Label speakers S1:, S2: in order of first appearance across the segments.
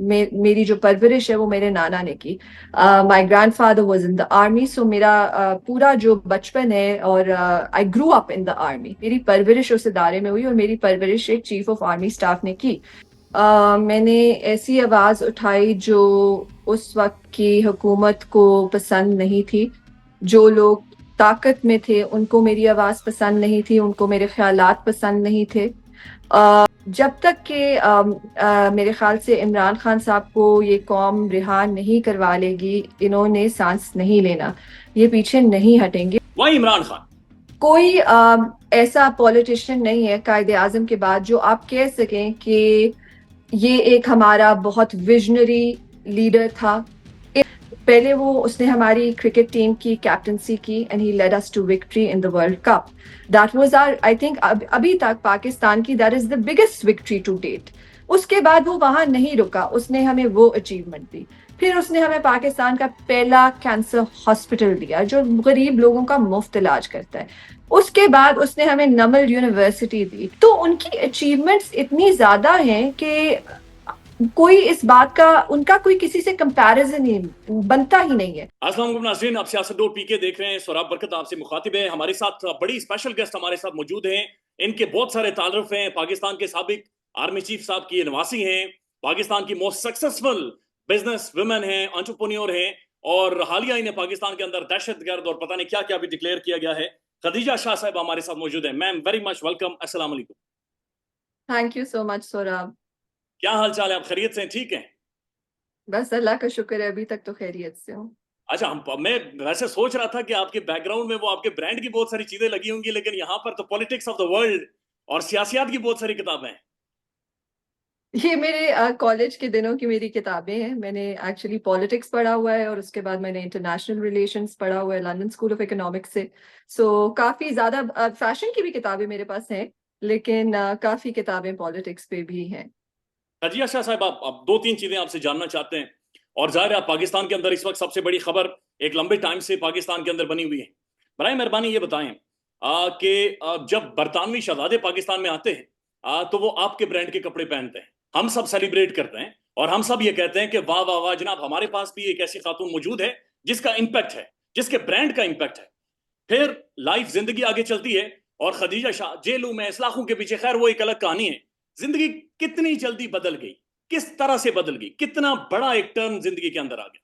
S1: میری جو پرورش ہے وہ میرے نانا نے کی. My grandfather was in the army. So میرا پورا جو بچپن ہے اور آئی گرو اپ ان دا آرمی. میری پرورش اس ادارے میں ہوئی اور میری پرورش ایک چیف آف آرمی اسٹاف نے کی. میں نے ایسی آواز اٹھائی جو اس وقت کی حکومت کو پسند نہیں تھی. جو لوگ طاقت میں تھے ان کو میری آواز پسند نہیں تھی, ان کو میرے خیالات پسند نہیں تھے. جب تک کہ میرے خیال سے عمران خان صاحب کو یہ قوم رہا نہیں کروا لے گی, انہوں نے سانس نہیں لینا, یہ پیچھے نہیں ہٹیں گے.
S2: وہی عمران خان
S1: کوئی ایسا پولیٹیشین نہیں ہے قائد اعظم کے بعد جو آپ کہہ سکیں کہ یہ ایک ہمارا بہت ویژنری لیڈر تھا. پہلے اس نے ہماری کرکٹ ٹیم کی کیپٹنسی کی and he led us to victory in the World Cup. That was our, I think, ابھی تک پاکستان کی that is the biggest victory to date. اس کے بعد وہ وہاں نہیں رکا, اس نے ہمیں وہ اچیومنٹ دی. پھر اس نے ہمیں پاکستان کا پہلا کینسر ہاسپٹل دیا جو غریب لوگوں کا مفت علاج کرتا ہے. اس کے بعد اس نے ہمیں نمل یونیورسٹی دی. تو ان کی اچیومنٹس اتنی زیادہ ہیں کہ کوئی اس بات کا ان کا کوئی کسی سے کمپیریزن بنتا ہی نہیں ہے.
S2: السلام علیکم ناظرین, آپ سیاست ڈور پی کے دیکھ رہے ہیں. سوراب برکت آپ سے مخاطب ہے. ہمارے ساتھ بڑی اسپیشل گیسٹ ہمارے ساتھ موجود ہیں. ان کے بہت سارے تعارف ہیں. پاکستان کے سابق آرمی چیف صاحب کی نواسی ہیں, پاکستان کی موسٹ سکسیسفل بزنس ویمن ہیں, انٹرپرینیور ہیں, اور حالیہ انہیں پاکستان کے اندر دہشت گرد اور پتہ نہیں کیا کیا بھی ڈکلیئر کیا گیا ہے. خدیجہ شاہ صاحب ہمارے ساتھ موجود ہیں. میم ویری مچ ویلکم. السلام علیکم.
S1: تھینک یو سو مچ سوراب.
S2: کیا حال چال ہے, آپ خیریت سے ہیں؟ ٹھیک ہیں؟
S1: بس اللہ کا شکر ہے, ابھی تک تو خیریت سے ہوں.
S2: اچھا, میں ویسے سوچ رہا تھا کہ آپ کے بیک گراؤنڈ میں وہ آپ کے برانڈ کی بہت ساری چیزیں لگی ہوں گی, لیکن یہاں پر تو پولیٹکس آف دا ورلڈ اور سیاسیات کی بہت ساری کتابیں ہیں.
S1: یہ میرے کالج کے دنوں کی میری کتابیں ہیں. میں نے ایکچولی پالیٹکس پڑھا ہوا ہے اور اس کے بعد میں نے انٹرنیشنل ریلیشنز پڑھا ہوا ہے لندن اسکول آف اکنامکس سے. سو کافی زیادہ فیشن کی بھی کتابیں میرے پاس ہیں, لیکن کافی کتابیں پالیٹکس پہ بھی ہیں.
S2: رضیہ شاہ صاحب, آپ دو تین چیزیں آپ سے جاننا چاہتے ہیں, اور ظاہر ہے پاکستان کے اندر اس وقت سب سے بڑی خبر ایک لمبے ٹائم سے پاکستان کے اندر بنی ہوئی ہے. برائے مہربانی یہ بتائیں کہ جب برطانوی شہزادے پاکستان میں آتے ہیں تو وہ آپ کے برانڈ کے کپڑے پہنتے ہیں, ہم سب سیلیبریٹ کرتے ہیں, اور ہم سب یہ کہتے ہیں کہ واہ واہ واہ جناب, ہمارے پاس بھی ایک ایسی خاتون موجود ہے جس کا امپیکٹ ہے, جس کے برانڈ کا امپیکٹ ہے. پھر لائف زندگی آگے چلتی ہے, اور خدیجہ شاہ جیلوں میں اسلاخوں کے پیچھے, خیر وہ ایک الگ کہانی ہے. زندگی کتنی جلدی بدل گئی, کس طرح سے بدل گئی, کتنا بڑا ایک ٹرن زندگی کے اندر آ گیا.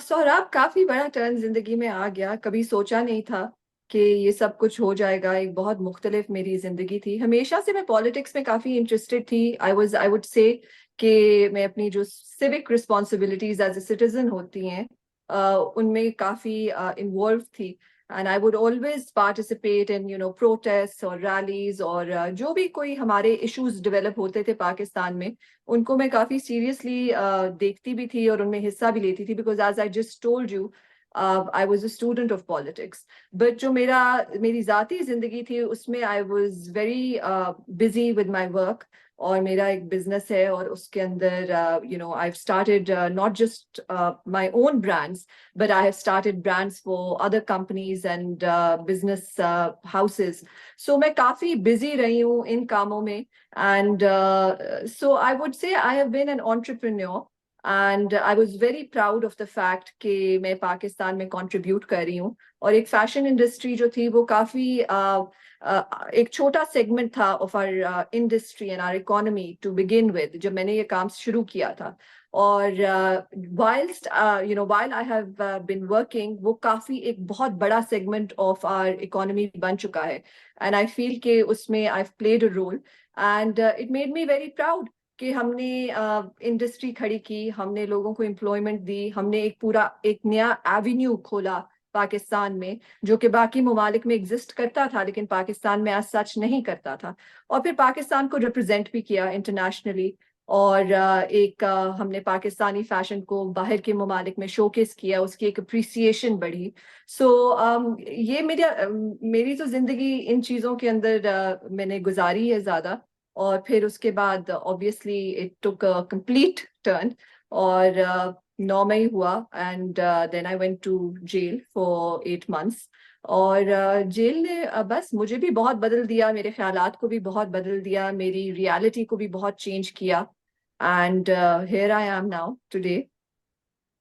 S1: سہراب, کافی بڑا ٹرن زندگی میں آ گیا. کبھی سوچا نہیں تھا کہ یہ سب کچھ ہو جائے گا. ایک بہت مختلف میری زندگی تھی. ہمیشہ سے میں پالیٹکس میں کافی انٹرسٹڈ تھی. آئی وڈ سے کہ میں اپنی جو civic responsibilities as a citizen ہوتی ہیں ان میں کافی انوالو تھی. And I would always participate in, protests اور ریلیز, اور جو بھی کوئی ہمارے ایشوز ڈیولپ ہوتے تھے پاکستان میں, ان کو میں کافی سیریسلی دیکھتی بھی تھی اور ان میں حصہ بھی لیتی تھی. Because as I just told you, I was a student of politics. But جو میری ذاتی زندگی تھی اس میں I was very busy with my work, اور میرا ایک بزنس ہے اور اس کے اندر I started not just my own brands, but I have started brands for other companies and business houses. So میں کافی busy رہی ہوں ان کاموں میں. And so I would say I have been an entrepreneur, and I was very proud of the fact کہ میں پاکستان میں contribute کر رہی ہوں. اور ایک فیشن انڈسٹری جو تھی وہ کافی ایک چھوٹا سیگمنٹ تھا of our industry and our economy to begin with, جب میں نے یہ کام شروع کیا تھا. اور while I have been working, وہ کافی ایک بہت بڑا سیگمنٹ آف آر اکانومی بن چکا ہے. اینڈ آئی فیل کہ اس میں I have played a role, and it made me very proud کہ ہم نے انڈسٹری کھڑی کی, ہم نے لوگوں کو امپلائمنٹ دی, ہم نے ایک نیا ایونیو کھولا پاکستان میں جو کہ باقی ممالک میں ایگزسٹ کرتا تھا لیکن پاکستان میں ایز سچ نہیں کرتا تھا. اور پھر پاکستان کو ریپرزینٹ بھی کیا انٹرنیشنلی, اور ایک ہم نے پاکستانی فیشن کو باہر کے ممالک میں شوکیس کیا, اس کی ایک اپریسیشن بڑھی. سو یہ میری تو زندگی ان چیزوں کے اندر میں نے گزاری ہے زیادہ. اور پھر اس کے بعد obviously it took a complete turn, اور 9 مئی ہوا, and then I went to jail for 8 months. اور جیل نے بس مجھے بھی بہت بدل دیا, میرے خیالات کو بھی بہت بدل دیا, میری ریالٹی کو بھی بہت چینج کیا. and here I am now today.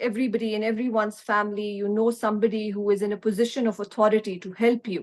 S1: everybody in everyone's family, somebody who is in a position of authority to help you.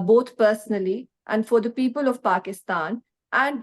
S1: both personally and for the people of Pakistan and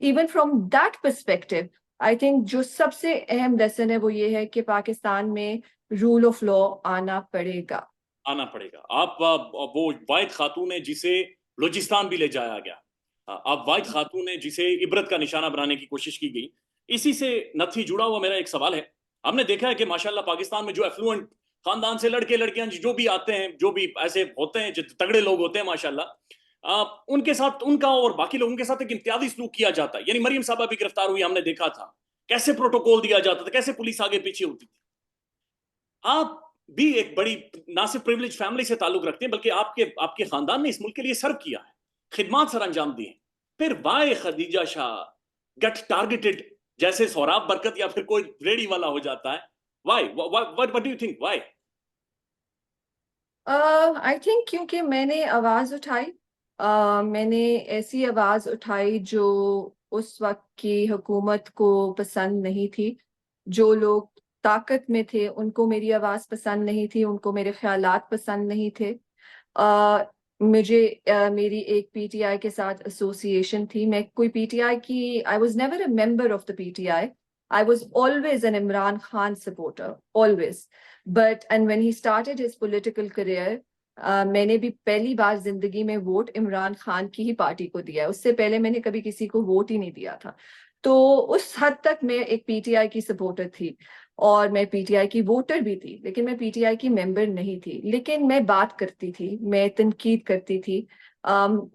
S1: even from that perspective I think جو سب سے اہم lesson ہے وہ یہ ہے کہ پاکستان میں role of law آنا پڑے گا.
S2: آنا پڑے گا. آپ وہ واحد خاتون ہیں جسے بلوچستان بھی لے جایا گیا. آپ واحد خاتون ہیں جسے عبرت کا نشانہ بنانے کی کوشش کی گئی. اسی سے نتھی جڑا ہوا میرا ایک سوال ہے. ہم نے دیکھا ہے کہ ماشاءاللہ پاکستان میں جو ایفلوئنٹ خاندان سے لڑکے لڑکیاں جو بھی آتے ہیں, جو بھی ایسے ہوتے ہیں, جو تگڑے لوگ ہوتے ہیں ماشاءاللہ, ان کے ساتھ, ان کا اور باقی لوگوں کے ساتھ ایک امتیازی سلوک کیا جاتا ہے. یعنی مریم صاحبہ بھی گرفتار ہوئی, ہم نے دیکھا تھا کیسے پروٹوکول دیا جاتا تھا, کیسے پولیس آگے پیچھے ہوتی تھی. آپ بھی ایک بڑی نہ صرف پریولیج فیملی سے تعلق رکھتے ہیں بلکہ آپ کے خاندان نے اس ملک کے لیے سرو کیا ہے, خدمات سر انجام دی ہیں. پھر وائی خدیجہ شاہ گٹ ٹارگیٹڈ جیسے سوراب برکت یا پھر کوئی ریڈی والا ہو جاتا ہے. Why what do you think why؟
S1: I think کیونکہ میں نے آواز اٹھائی, میں نے ایسی آواز اٹھائی جو اس وقت کی حکومت کو پسند نہیں تھی. جو لوگ طاقت میں تھے ان کو میری آواز پسند نہیں تھی, ان کو میرے خیالات پسند نہیں تھے. مجھے میری ایک پی ٹی آئی کے ساتھ ایسوسیشن تھی. میں کوئی پی ٹی آئی کی, I was never a member of the P T I. I was always an Imran Khan supporter, always. But and when he started his political career, میں نے بھی پہلی بار زندگی میں ووٹ عمران خان کی ہی پارٹی کو دیا ہے. اس سے پہلے میں نے کبھی کسی کو ووٹ ہی نہیں دیا تھا. تو اس حد تک میں ایک پی ٹی آئی کی سپورٹر تھی, اور میں پی ٹی آئی کی ووٹر بھی تھی, لیکن میں پی ٹی آئی کی ممبر نہیں تھی. لیکن میں بات کرتی تھی, میں تنقید کرتی تھی.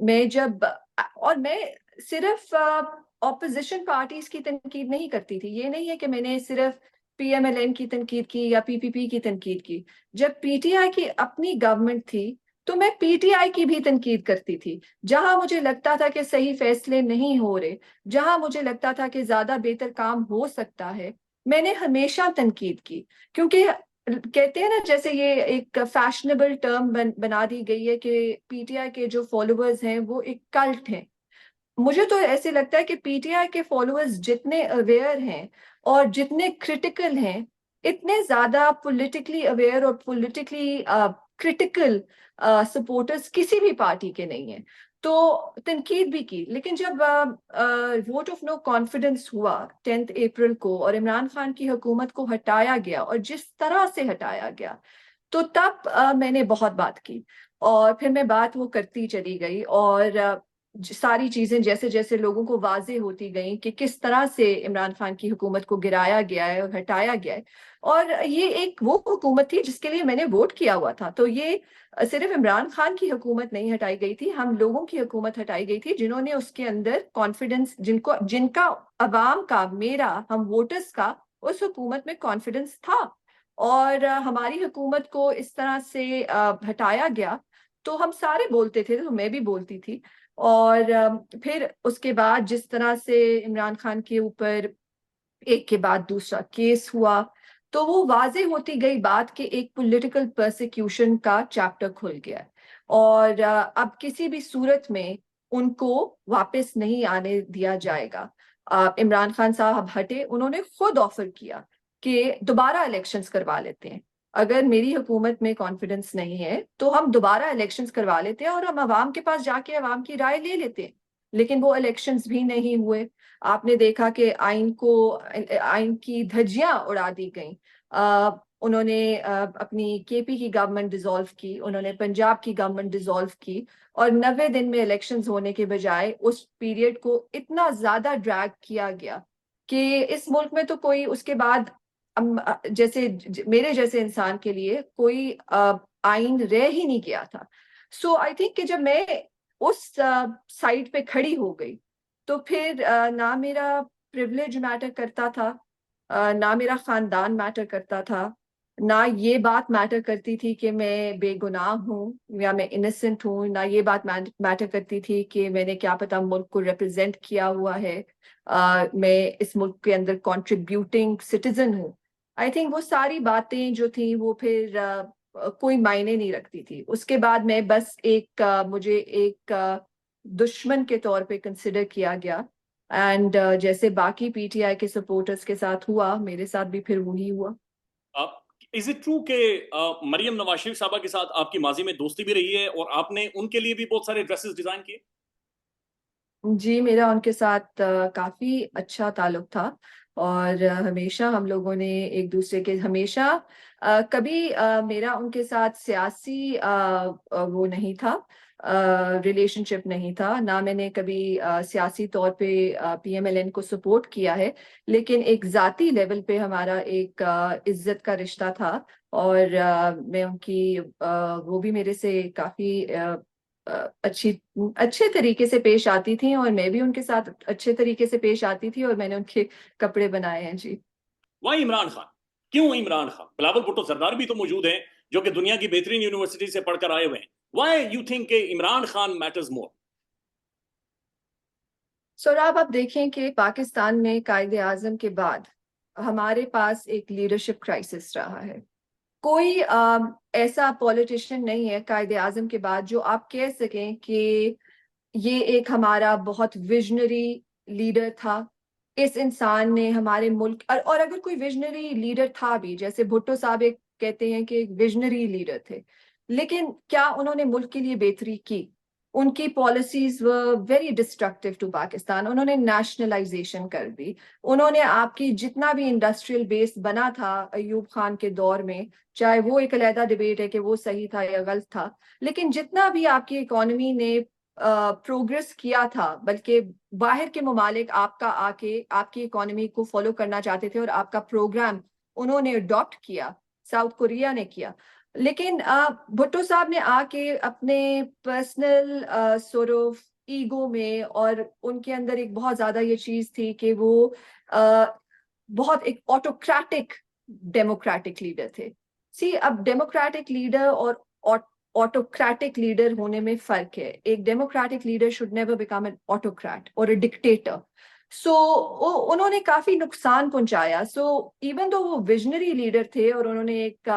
S1: میں جب, اور میں صرف اپوزیشن پارٹیز کی تنقید نہیں کرتی تھی. یہ نہیں ہے کہ میں نے صرف پی ایم ایل این کی تنقید کی یا پی پی پی کی تنقید کی. جب پی ٹی آئی کی اپنی گورنمنٹ تھی تو میں پی ٹی آئی کی بھی تنقید کرتی تھی. جہاں مجھے لگتا تھا کہ صحیح فیصلے نہیں ہو رہے, جہاں مجھے لگتا تھا کہ زیادہ بہتر کام ہو سکتا ہے, میں نے ہمیشہ تنقید کی. کیونکہ کہتے ہیں نا, جیسے یہ ایک فیشنیبل ٹرم بنا دی گئی ہے کہ پی ٹی آئی کے جو فالوورز ہیں وہ ایک کلٹ ہیں. مجھے تو ایسے لگتا ہے کہ پی ٹی آئی کے فالوورز جتنے اویئر ہیں اور جتنے کریٹیکل ہیں, اتنے زیادہ پولیٹیکلی اویئر اور پولیٹیکلی کریٹیکل سپورٹرز کسی بھی پارٹی کے نہیں ہیں. تو تنقید بھی کی. لیکن جب ووٹ آف نو کانفیڈنس ہوا 10 اپریل کو اور عمران خان کی حکومت کو ہٹایا گیا, اور جس طرح سے ہٹایا گیا, تو تب میں نے بہت بات کی. اور پھر میں بات وہ کرتی چلی گئی, اور ساری چیزیں جیسے جیسے لوگوں کو واضح ہوتی گئیں کہ کس طرح سے عمران خان کی حکومت کو گرایا گیا ہے اور ہٹایا گیا ہے. اور یہ ایک وہ حکومت تھی جس کے لیے میں نے ووٹ کیا ہوا تھا. تو یہ صرف عمران خان کی حکومت نہیں ہٹائی گئی تھی, ہم لوگوں کی حکومت ہٹائی گئی تھی جنہوں نے اس کے اندر کانفیڈنس, جن کا عوام کا, میرا, ہم ووٹرز کا اس حکومت میں کانفیڈنس تھا. اور ہماری حکومت کو اس طرح سے ہٹایا گیا تو ہم سارے بولتے تھے, تو میں بھی بولتی تھی. اور پھر اس کے بعد جس طرح سے عمران خان کے اوپر ایک کے بعد دوسرا کیس ہوا, تو وہ واضح ہوتی گئی بات کہ ایک پولیٹیکل پرسیکیوشن کا چیپٹر کھل گیا, اور اب کسی بھی صورت میں ان کو واپس نہیں آنے دیا جائے گا. عمران خان صاحب ہٹے, انہوں نے خود آفر کیا کہ دوبارہ الیکشنز کروا لیتے ہیں. اگر میری حکومت میں کانفیڈنس نہیں ہے تو ہم دوبارہ الیکشنز کروا لیتے ہیں اور ہم عوام کے پاس جا کے عوام کی رائے لے لیتے ہیں. لیکن وہ الیکشنز بھی نہیں ہوئے. آپ نے دیکھا کہ آئین کی دھجیاں اڑا دی گئیں. انہوں نے اپنی کے پی کی گورنمنٹ ڈیزالو کی, انہوں نے پنجاب کی گورنمنٹ ڈیزالو کی, اور 90 دن میں الیکشنز ہونے کے بجائے اس پیریڈ کو اتنا زیادہ ڈریگ کیا گیا کہ اس ملک میں تو کوئی اس کے بعد جیسے میرے جیسے انسان کے لیے کوئی آئین رہ ہی نہیں گیا تھا. سو آئی تھنک کہ جب میں اس سائٹ پہ کھڑی ہو گئی تو پھر نہ میرا پریولیج میٹر کرتا تھا, نہ میرا خاندان میٹر کرتا تھا, نہ یہ بات میٹر کرتی تھی کہ میں بے گناہ ہوں یا میں انسنٹ ہوں, نہ یہ بات میٹر کرتی تھی کہ میں نے کیا پتا ملک کو ریپرزینٹ کیا ہوا ہے, میں اس ملک کے اندر کنٹریبیوٹنگ سٹیزن ہوں. آئی تھنک وہ ساری باتیں جو تھیں وہ پھر کوئی معنی نہیں رکھتی تھی. اس کے بعد میں بس مجھے ایک دشمن کے طور پہ کنسیڈر کیا گیا, اینڈ جیسے باقی پی ٹی آئی کے سپورٹرز کے ساتھ ہوا, میرے ساتھ بھی پھر وہی ہوا.
S2: از اٹ ٹرو کہ مریم نواز شریف صاحبہ کے ساتھ آپ کی ماضی میں دوستی بھی رہی ہے اور آپ نے ان کے لیے بھی بہت سارے ڈریسز ڈیزائن کیے؟
S1: جی میرا ان کے ساتھ کافی اچھا تعلق تھا، اور ہمیشہ ہم لوگوں نے ایک دوسرے کے ہمیشہ کبھی میرا ان کے ساتھ سیاسی وہ نہیں تھا، ریلیشن شپ نہیں تھا، نہ میں نے کبھی سیاسی طور پہ پی ایم ایل این کو سپورٹ کیا ہے، لیکن ایک ذاتی لیول پہ ہمارا ایک عزت کا رشتہ تھا، اور میں ان کی وہ بھی میرے سے کافی اچھے طریقے سے پیش آتی تھیں، اور میں بھی ان کے ساتھ اچھے طریقے سے پیش آتی تھی، اور میں نے ان کے کپڑے بنائے ہیں جی۔
S2: وہاں عمران خان، کیوں عمران خان؟ بلاول بھٹو سردار بھی تو موجود ہیں جو کہ دنیا کی بہترین یونیورسٹی سے پڑھ کر آئے ہوئے ہیں. Why you think کہ عمران خان matters more؟
S1: سوراب آپ دیکھیں کہ پاکستان میں قائد اعظم کے بعد ہمارے پاس ایک لیڈرشپ کرائسس رہا ہے۔ کوئی ایسا پولیٹیشین نہیں ہے قائد اعظم کے بعد جو آپ کہہ سکیں کہ یہ ایک ہمارا بہت ویژنری لیڈر تھا، اس انسان نے ہمارے ملک اور اگر کوئی ویژنری لیڈر تھا بھی، جیسے بھٹو صاحب ایک کہتے ہیں کہ ایک ویژنری لیڈر تھے، لیکن کیا انہوں نے ملک کے لیے بہتری کی؟ ان کی policies very destructive to Pakistan, انہوں نے نیشنلائزیشن کر دی، انہوں نے آپ کی جتنا بھی انڈسٹریل بیس بنا تھا ایوب خان کے دور میں، چاہے وہ ایک علیحدہ ڈبیٹ ہے کہ وہ صحیح تھا یا غلط تھا، لیکن جتنا بھی آپ کی اکانومی نے پروگرس کیا تھا، بلکہ باہر کے ممالک آپ کا آ کے آپ کی اکانومی کو فالو کرنا چاہتے تھے، اور آپ کا پروگرام انہوں نے اڈاپٹ کیا، ساؤتھ کوریا نے کیا، لیکن بھٹو صاحب نے آ کے اپنے پرسنل سورٹ آف ایگو میں، اور ان کے اندر ایک بہت زیادہ یہ چیز تھی کہ وہ بہت ایک آٹوکریٹک ڈیموکریٹک لیڈر تھے۔ اب ڈیموکریٹک لیڈر اور آٹوکریٹک لیڈر ہونے میں فرق ہے۔ ایک democratic leader should never become an autocrat اور اے ڈکٹیٹر۔ سو انہوں نے کافی نقصان پہنچایا۔ سو ایون دو وہ ویژنری لیڈر تھے اور انہوں نے ایک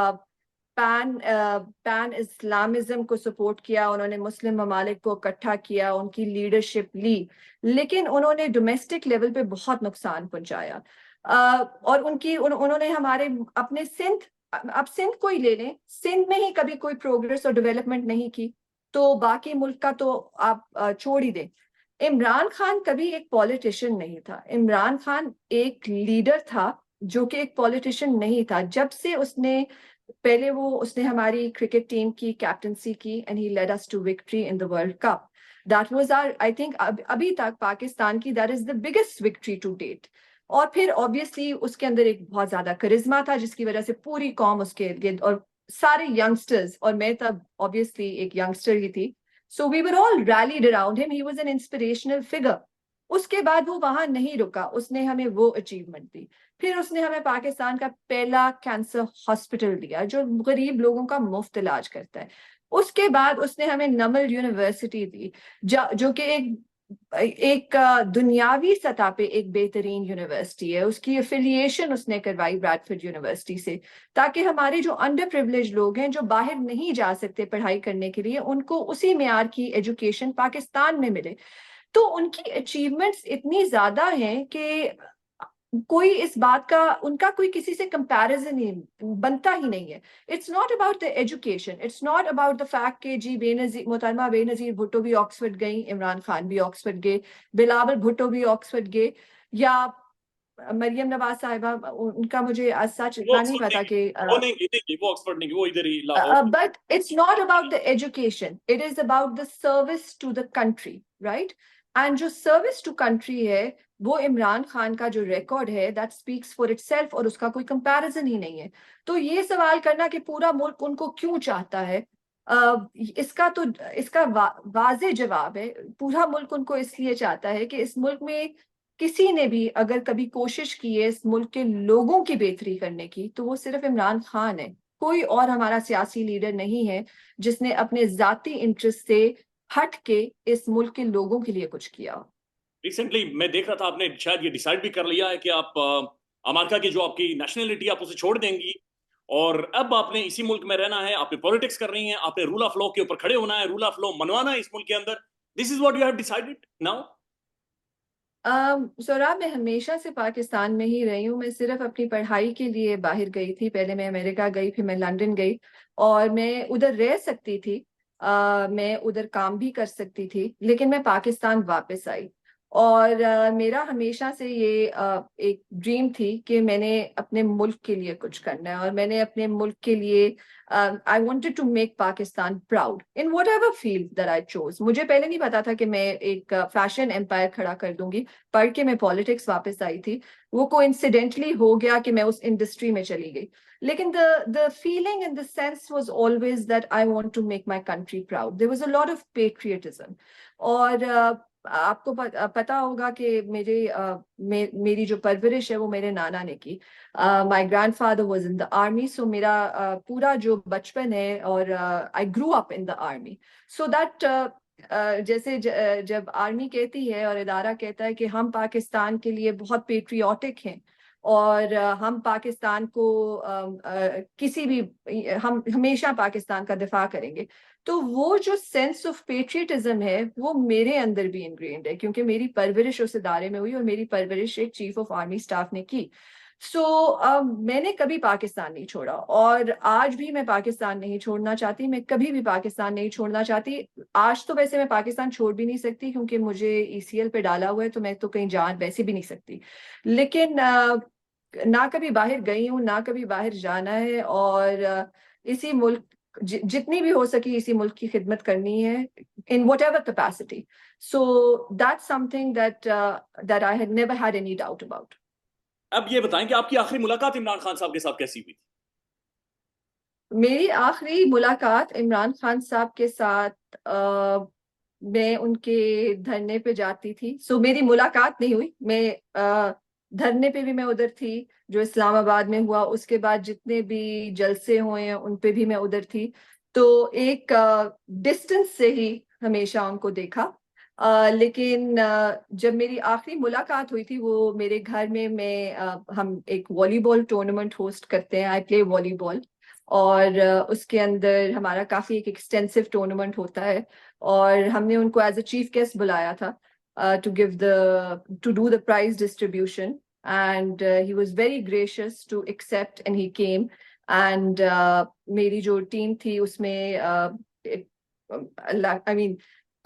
S1: پین اسلامزم کو سپورٹ کیا، انہوں نے مسلم ممالک کو اکٹھا کیا، ان کی لیڈرشپ لی، لیکن انہوں نے ڈومیسٹک لیول پہ بہت نقصان پہنچایا۔ اور انہوں نے ہمارے اپنے سندھ، اب سندھ کو ہی لے لیں، سندھ میں ہی کبھی کوئی پروگرس اور ڈیولپمنٹ نہیں کی، تو باقی ملک کا تو آپ چھوڑ ہی دیں۔ عمران خان کبھی ایک پولیٹیشین نہیں تھا، عمران خان ایک لیڈر تھا جو کہ ایک پولیٹیشین نہیں تھا۔ جب سے اس نے ہماری کرکٹ ٹیم کی کیپٹنسی کی and he led us to victory in the World Cup. That was our, I think ابھی تک پاکستان کی that is the biggest victory to date. اور پھر obviously اس کے اندر ایک بہت زیادہ کرزما تھا جس کی وجہ سے پوری قوم اس کے گرد، اور سارے ینگسٹرز، اور میں تب obviously ایک ینگسٹر ہی تھی، so we were all rallied around him. He was an inspirational figure. اس کے بعد وہ وہاں نہیں رکا، اس نے ہمیں وہ اچیومنٹ دی، پھر اس نے ہمیں پاکستان کا پہلا کینسر ہاسپٹل دیا جو غریب لوگوں کا مفت علاج کرتا ہے، اس کے بعد اس نے ہمیں نمل یونیورسٹی دی جو کہ ایک دنیاوی سطح پہ ایک بہترین یونیورسٹی ہے، اس کی افیلیشن اس نے کروائی بریڈفورڈ یونیورسٹی سے، تاکہ ہمارے جو انڈر پریویلیج لوگ ہیں جو باہر نہیں جا سکتے پڑھائی کرنے کے لیے، ان کو اسی معیار کی ایجوکیشن پاکستان میں ملے۔ تو ان کی اچیومنٹس اتنی زیادہ ہیں کہ کوئی اس بات کا، ان کا کوئی کسی سے کمپیریزن ہی بنتا ہی نہیں ہے۔ It's not about the education, it's not about the fact کہ جی محترمہ بے نظیر بھٹو بھی آکسفورڈ گئی، عمران خان بھی آکسفورڈ گئے، بلاول بھٹو بھی آکسفورڈ گئے، یا مریم نواز صاحبہ، ان کا مجھے سچ
S2: وہ
S1: اتنا نہیں
S2: آکسفورڈ
S1: پتا
S2: نہیں
S1: کہ
S2: گئی، وہ نہیں گئی، وہ آکسفورڈ نہیں گئی، وہ ادھر ہی لاہور میں۔
S1: but it's not about the education, it is about the service to the country, right? And جو service to country ہے وہ عمران خان کا جو ریکارڈ ہے that speaks for itself، اور اس کا کوئی comparison ہی نہیں ہے۔ تو یہ سوال کرنا کہ پورا ملک ان کو کیوں چاہتا ہے، اس کا واضح جواب ہے، پورا ملک ان کو اس لیے چاہتا ہے کہ اس ملک میں کسی نے بھی اگر کبھی کوشش کی ہے اس ملک کے لوگوں کی بہتری کرنے کی تو وہ صرف عمران خان ہے۔ کوئی اور ہمارا سیاسی لیڈر نہیں ہے جس نے اپنے ذاتی انٹرسٹ سے ہٹ کے اس ملک کے لوگوں کے لیے کچھ کیا۔
S2: ریسنٹلی میں دیکھ رہا تھا آپ نے شاید یہ ڈیسائیڈ بھی کر لیا ہے کہ آپ امریکہ کی جو آپ کی نیشنلٹی آپ اسے چھوڑ دیں گی، اور اب آپ نے اسی ملک میں رہنا ہے، آپ نے پولیٹکس کر رہی ہیں، آپ نے رول آف لا کے اوپر کھڑے ہونا ہے، رول آف لا منوانا ہے اس ملک کے اندر۔ This is what you have decided now?
S1: Saurabh میں ہمیشہ سے پاکستان میں ہی رہی ہوں، میں صرف اپنی پڑھائی کے لیے باہر گئی تھی، پہلے میں امریکہ گئی، پھر میں لندن گئی، اور میں ادھر رہ سکتی تھی، میں ادھر کام بھی کر سکتی تھی، لیکن میں پاکستان واپس آئی۔ اور میرا ہمیشہ سے یہ ایک ڈریم تھی کہ میں نے اپنے ملک کے لیے کچھ کرنا ہے، اور میں نے اپنے ملک کے لیے I wanted to make Pakistan proud in whatever field that I chose. مجھے پہلے نہیں پتا تھا کہ میں ایک فیشن امپائر کھڑا کر دوں گی. پڑھ کے میں پالیٹکس واپس آئی تھی، وہ کو انسیڈنٹلی ہو گیا کہ میں اس انڈسٹری میں چلی گئی. لیکن the feeling and the sense was always that I want to make my country proud. There was a lot of patriotism. اور آپ کو پتا ہوگا کہ میری جو پرورش ہے وہ میرے نانا نے کی. My grandfather was in the army, so میرا پورا جو بچپن ہے، اور آئی گرو اپ ان دا آرمی. سو دیٹ جیسے جب آرمی کہتی ہے اور ادارہ کہتا ہے کہ ہم پاکستان کے لیے بہت پیٹریوٹک ہیں، اور ہم پاکستان کو کسی بھی ہم ہمیشہ پاکستان کا دفاع کریں گے، تو وہ جو سینس آف پیٹریٹزم ہے وہ میرے اندر بھی انگرینڈ ہے، کیونکہ میری پرورش اس ادارے میں ہوئی اور میری پرورش ایک چیف آف آرمی اسٹاف نے کی. سو میں نے کبھی پاکستان نہیں چھوڑا، اور آج بھی میں پاکستان نہیں چھوڑنا چاہتی، میں کبھی بھی پاکستان نہیں چھوڑنا چاہتی. آج تو ویسے میں پاکستان چھوڑ بھی نہیں سکتی کیونکہ مجھے ECL پہ ڈالا ہوا ہے، تو میں تو کہیں جان ویسے بھی نہیں سکتی. لیکن نہ کبھی باہر گئی ہوں، نہ کبھی باہر جانا ہے، اور اسی ملک جتنی بھی ہو سکی اسی ملک کی خدمت کرنی ہے in whatever capacity. So that's something that I had never had any doubt about.
S2: اب یہ بتائیں کہ آپ کی آخری ملاقات عمران خان صاحب کے ساتھ کیسی ہوئی تھی؟
S1: میری آخری ملاقات عمران خان صاحب کے ساتھ میں ان کے دھرنے پہ جاتی تھی. سو میری ملاقات نہیں ہوئی، میں دھرنے پہ بھی میں ادھر تھی جو اسلام آباد میں ہوا. اس کے بعد جتنے بھی جلسے ہوئے ہیں ان پہ بھی میں ادھر تھی. تو ایک ڈسٹنس سے ہی ہمیشہ ان کو دیکھا. لیکن جب میری آخری ملاقات ہوئی تھی وہ میرے گھر میں ہم ایک والی بال ٹورنامنٹ ہوسٹ کرتے ہیں، آئی پلے والی بال، اور اس کے اندر ہمارا کافی ایک ایکسٹینسو ٹورنامنٹ ہوتا ہے، اور ہم نے ان کو ایز اے چیف گیسٹ بلایا تھا to do the prize distribution, and he was very gracious to accept and he came. And میری جو ٹیم تھی اس میں I mean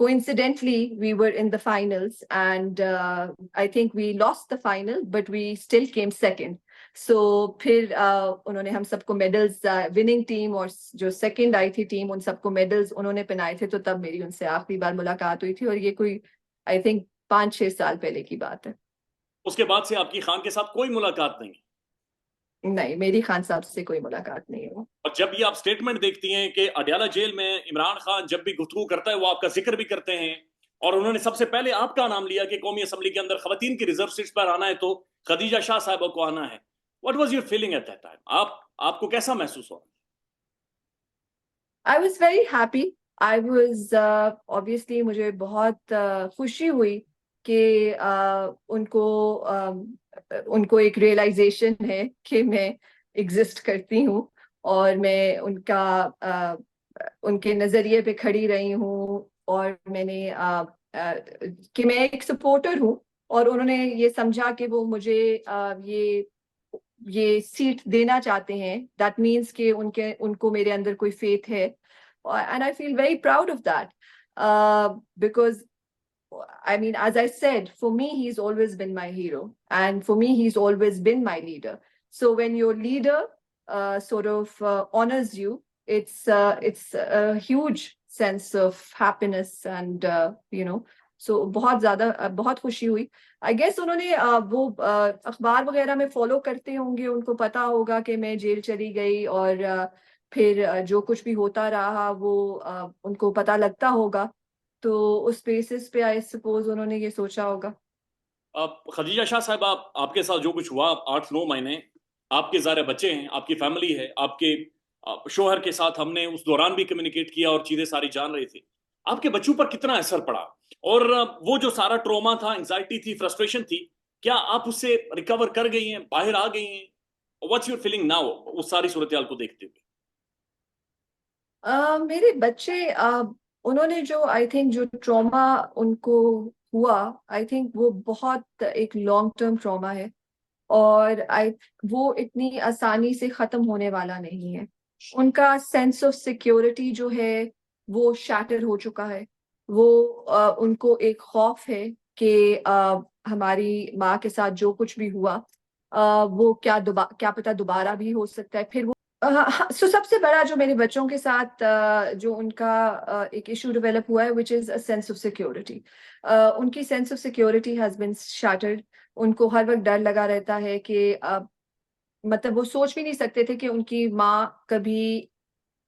S1: coincidentally we were in the finals, and I think we lost the final but we still came second. So پھر انہوں نے ہم سب کو میڈلز، وننگ ٹیم اور جو سیکنڈ آئی تھی ٹیم، ان سب کو میڈلز انہوں نے پہنائے تھے. تو تب میری ان سے آخری بار ملاقات ہوئی تھی، اور یہ کوئی آئی تھنک 5-6 سال پہلے کی بات ہے.
S2: اس کے بعد سے آپ کی خان کے ساتھ کوئی ملاقات نہیں؟
S1: نہیں، میری خان صاحب سے کوئی ملاقات نہیں ہو.
S2: اور جب یہ آپ سٹیٹمنٹ دیکھتی ہیں کہ اڈیالہ جیل میں عمران خان جب بھی گفتگو کرتا ہے وہ آپ کا ذکر بھی کرتے ہیں، اور انہوں نے سب سے پہلے آپ کا نام لیا کہ قومی اسمبلی کے اندر خواتین کی ریزرو سیٹس پر آنا ہے تو خدیجہ شاہ صاحبہ کو آنا ہے. What was your feeling at that time? آپ کو کیسا محسوس ہوا؟
S1: I was very happy. I was obviously مجھے بہت خوشی ہوئی کہ ان کو ایک ریئلائزیشن ہے کہ میں ایگزسٹ کرتی ہوں، اور میں ان کے نظریے پہ کھڑی رہی ہوں، اور میں نے کہ میں ایک سپورٹر ہوں، اور انہوں نے یہ سمجھا کہ وہ مجھے یہ سیٹ دینا چاہتے ہیں. دیٹ مینس کہ ان کو میرے اندر کوئی فیتھ ہے. And I feel very proud of that, because I mean, as I said, for me he's always been my hero, and for me he's always been my leader. So when your leader sort of honors you, it's a huge sense of happiness, and so بہت خوشی ہوئی. I guess انہوں نے وہ اخبار وغیرہ میں follow کرتے ہوں گے، ان کو پتا ہوگا کہ میں جیل چلی گئی، اور پھر جو کچھ بھی ہوتا رہا وہ ان کو پتا لگتا ہوگا، تو اس بیسس پہ آئی سپوز انہوں نے یہ سوچا ہوگا.
S2: خدیجہ شاہ صاحب، آپ کے ساتھ جو کچھ ہوا 8-9 مہینے، آپ کے ظاہر بچے ہیں، آپ کی فیملی ہے، آپ کے شوہر کے ساتھ ہم نے اس دوران بھی کمیونیکیٹ کیا اور چیزیں ساری جان رہے تھے. آپ کے بچوں پر کتنا اثر پڑا، اور وہ جو سارا ٹروما تھا، انگزائٹی تھی، فرسٹریشن تھی، کیا آپ اس سے ریکور کر گئی ہیں، باہر آ گئی ہیں؟ واٹس یور فیلنگ ناؤ اس ساری صورتحال کو دیکھتے ہوئے؟
S1: میرے بچے انہوں نے جو آئی تھنک جو ٹراما ان کو ہوا، آئی تھنک وہ بہت ایک لانگ ٹرم ٹراما ہے، اور وہ اتنی آسانی سے ختم ہونے والا نہیں ہے. ان کا سینس آف سیکیورٹی جو ہے وہ شیٹر ہو چکا ہے. وہ ان کو ایک خوف ہے کہ ہماری ماں کے ساتھ جو کچھ بھی ہوا وہ کیا پتہ دوبارہ بھی ہو سکتا ہے. پھر وہ سب سے بڑا جو میرے بچوں کے ساتھ جو ان کا ایک ایشو ڈیولپ ہوا ہے which is a sense of security. ان کی sense of security has been shattered. ان کو ہر وقت ڈر لگا رہتا ہے کہ مطلب وہ سوچ بھی نہیں سکتے تھے کہ ان کی ماں کبھی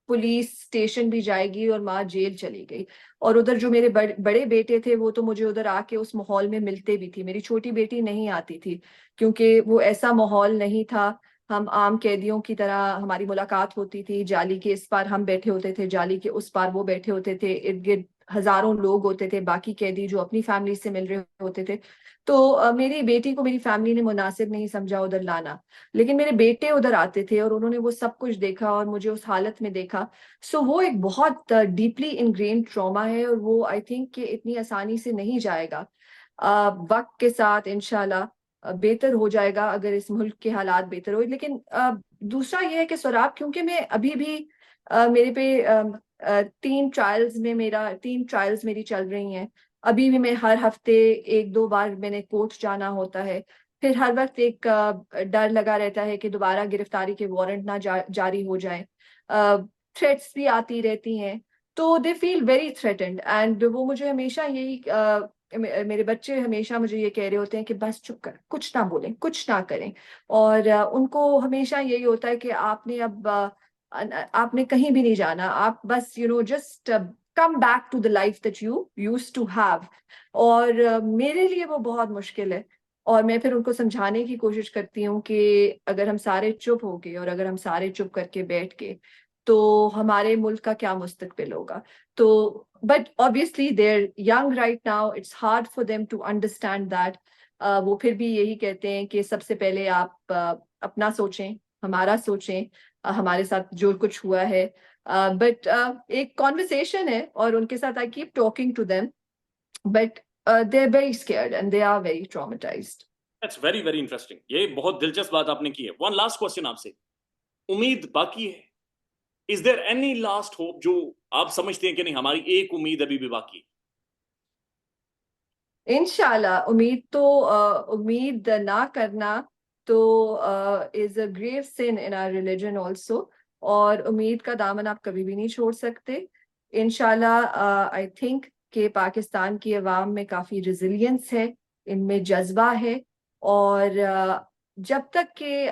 S1: پولیس اسٹیشن بھی جائے گی اور ماں جیل چلی گئی. اور ادھر جو میرے بڑے بیٹے تھے وہ تو مجھے ادھر آ کے اس ماحول میں ملتے بھی تھی. میری چھوٹی بیٹی نہیں آتی تھی کیونکہ وہ ایسا ماحول نہیں تھا. ہم عام قیدیوں کی طرح ہماری ملاقات ہوتی تھی. جالی کے اس پار ہم بیٹھے ہوتے تھے, جالی کے اس پار وہ بیٹھے ہوتے تھے. ارد گرد ہزاروں لوگ ہوتے تھے, باقی قیدی جو اپنی فیملی سے مل رہے ہوتے تھے. تو میری بیٹی کو میری فیملی نے مناسب نہیں سمجھا ادھر لانا, لیکن میرے بیٹے ادھر آتے تھے اور انہوں نے وہ سب کچھ دیکھا اور مجھے اس حالت میں دیکھا. سو وہ ایک بہت ڈیپلی انگرینڈ ٹراما ہے اور وہ آئی تھنک کہ اتنی آسانی سے نہیں جائے گا. وقت کے ساتھ انشاءاللہ بہتر ہو جائے گا اگر اس ملک کے حالات بہتر ہوئے. لیکن دوسرا یہ ہے کہ سوراب, کیونکہ میں ابھی بھی میرے پہ 3 ٹرائلز میری چل رہی ہیں. ابھی بھی میں ہر ہفتے 1-2 بار میں نے کورٹ جانا ہوتا ہے. پھر ہر وقت ایک ڈر لگا رہتا ہے کہ دوبارہ گرفتاری کے وارنٹ نہ جاری ہو جائیں. تھریٹس بھی آتی رہتی ہیں, تو دے فیل ویری تھریٹنڈ. اینڈ وہ مجھے ہمیشہ یہی میرے بچے ہمیشہ مجھے یہ کہہ رہے ہوتے ہیں کہ بس چپ کر, کچھ نہ بولیں, کچھ نہ کریں. اور ان کو ہمیشہ یہی ہوتا ہے کہ آپ نے کہیں بھی نہیں جانا, آپ بس just come back to the life that you used to have. اور میرے لیے وہ بہت مشکل ہے. اور میں پھر ان کو سمجھانے کی کوشش کرتی ہوں کہ اگر ہم سارے چپ ہو گئے اور اگر ہم سارے چپ کر کے بیٹھ گئے تو ہمارے ملک کا کیا مستقبل ہوگا. تو but obviously they're young right now, it's hard for them to understand that. وہ پھر بھی یہی کہتے ہیں کہ سب سے پہلے آپ اپنا سوچیں, ہمارا سوچیں, ہمارے ساتھ جو کچھ ہوا ہے. بٹ ایک کانورسیشن ہے اور ان کے ساتھ I keep talking to them, but they're very scared and they are very traumatized.
S2: That's very very interesting. یہ بہت دلچسپ بات آپ نے کی ہے. One last question آپ سے, امید باقی ہے. Is there any last hope جو آپ سمجھتے ہیں کہ نہیں ہماری ایک امید ابھی بھی باقی ہے؟
S1: انشاءاللہ امید نہ کرنا تو is a grave sin in our religion also. اور امید کا دامن آپ کبھی بھی نہیں چھوڑ سکتے. انشاءاللہ I think کہ پاکستان کی عوام میں کافی ریزیلینس ہے, ان میں جذبہ ہے. اور جب تک کہ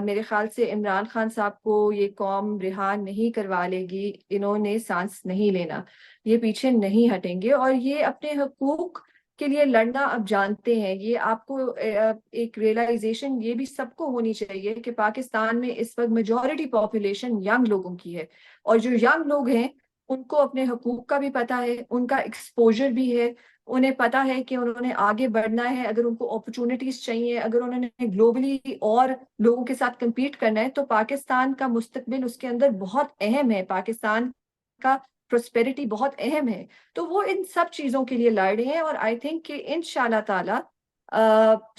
S1: میرے خیال سے عمران خان صاحب کو یہ قوم رہا نہیں کروا لے گی, انہوں نے سانس نہیں لینا, یہ پیچھے نہیں ہٹیں گے. اور یہ اپنے حقوق کے لیے لڑنا اب جانتے ہیں. یہ آپ کو ایک ریئلائزیشن یہ بھی سب کو ہونی چاہیے کہ پاکستان میں اس وقت میجورٹی پاپولیشن ینگ لوگوں کی ہے, اور جو ینگ لوگ ہیں ان کو اپنے حقوق کا بھی پتہ ہے, ان کا ایکسپوجر بھی ہے, انہیں پتا ہے کہ انہوں نے آگے بڑھنا ہے. اگر ان کو اپرچونٹیز چاہیے, اگر انہوں نے گلوبلی اور لوگوں کے ساتھ کمپیٹ کرنا ہے, تو پاکستان کا مستقبل اس کے اندر بہت اہم ہے, پاکستان کا پروسپیرٹی بہت اہم ہے. تو وہ ان سب چیزوں کے لیے لڑ رہے ہیں. اور آئی تھنک کہ انشاءاللہ تعالی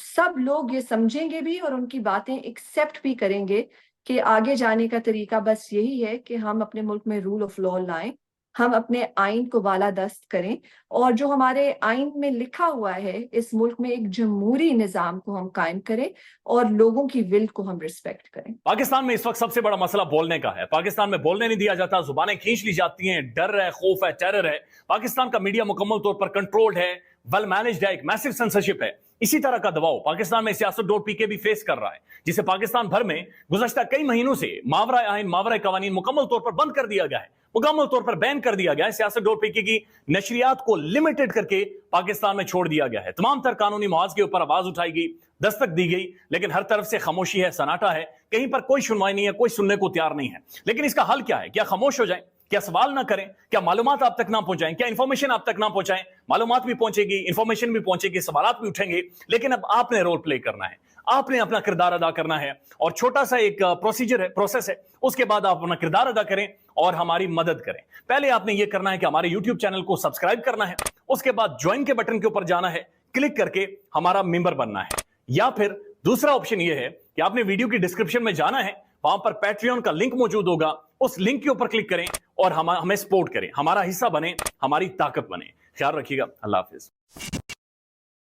S1: سب لوگ یہ سمجھیں گے بھی اور ان کی باتیں ایکسیپٹ بھی کریں گے کہ آگے جانے کا طریقہ بس یہی ہے کہ ہم اپنے ملک میں رول آف لا لائیں, ہم اپنے آئین کو بالادست کریں, اور جو ہمارے آئین میں لکھا ہوا ہے اس ملک میں ایک جمہوری نظام کو ہم قائم کریں اور لوگوں کی ول کو ہم ریسپیکٹ کریں.
S3: پاکستان میں اس وقت سب سے بڑا مسئلہ بولنے کا ہے. پاکستان میں بولنے نہیں دیا جاتا, زبانیں کھینچ لی جاتی ہیں, ڈر ہے, خوف ہے, ٹیرر ہے. پاکستان کا میڈیا مکمل طور پر کنٹرولڈ ہے, ویل مینجڈ ہے, ایک میسو سینسرشپ ہے. اسی طرح کا دباؤ پاکستان میں سیاست ڈور پی کے بھی فیس کر رہا ہے, جسے پاکستان بھر میں گزشتہ کئی مہینوں سے ماورائے آئین ماورائے قوانین مکمل طور پر بند کر دیا گیا ہے, مکمل طور پر بین کر دیا گیا ہے. سیاست ڈور پی کے کی نشریات کو لمیٹڈ کر کے پاکستان میں چھوڑ دیا گیا ہے. تمام تر قانونی محاذ کے اوپر آواز اٹھائی گئی, دستک دی گئی, لیکن ہر طرف سے خاموشی ہے, سناٹا ہے, کہیں پر کوئی سنوائی نہیں ہے, کوئی سننے کو تیار نہیں ہے. لیکن اس کا حل کیا ہے؟ کیا خاموش ہو جائیں؟ کیا سوال نہ کریں؟ کیا معلومات آپ تک نہ پہنچائیں؟ کیا انفارمیشن آپ تک نہ پہنچائیں؟ معلومات بھی پہنچے گی, انفارمیشن بھی پہنچے گی, سوالات بھی اٹھیں گے, لیکن اب آپ نے رول پلے کرنا ہے, آپ نے اپنا کردار ادا کرنا ہے. اور چھوٹا سا ایک پروسیجر ہے, پروسیس ہے, اس کے بعد آپ اپنا کردار ادا کریں اور ہماری مدد کریں. پہلے آپ نے یہ کرنا ہے کہ ہمارے یوٹیوب چینل کو سبسکرائب کرنا ہے, اس کے بعد جوائن کے بٹن کے اوپر جانا ہے, کلک کر کے ہمارا ممبر بننا ہے. یا پھر دوسرا آپشن یہ ہے کہ آپ نے ویڈیو کی ڈسکرپشن میں جانا ہے, وہاں پر پیٹریون کا لنک موجود ہوگا, اس لنک کے اوپر کلک کریں اور ہمیں سپورٹ کریں, ہمارا حصہ بنیں, ہماری طاقت بنیں. خیال رکھیے گا. اللہ حافظ.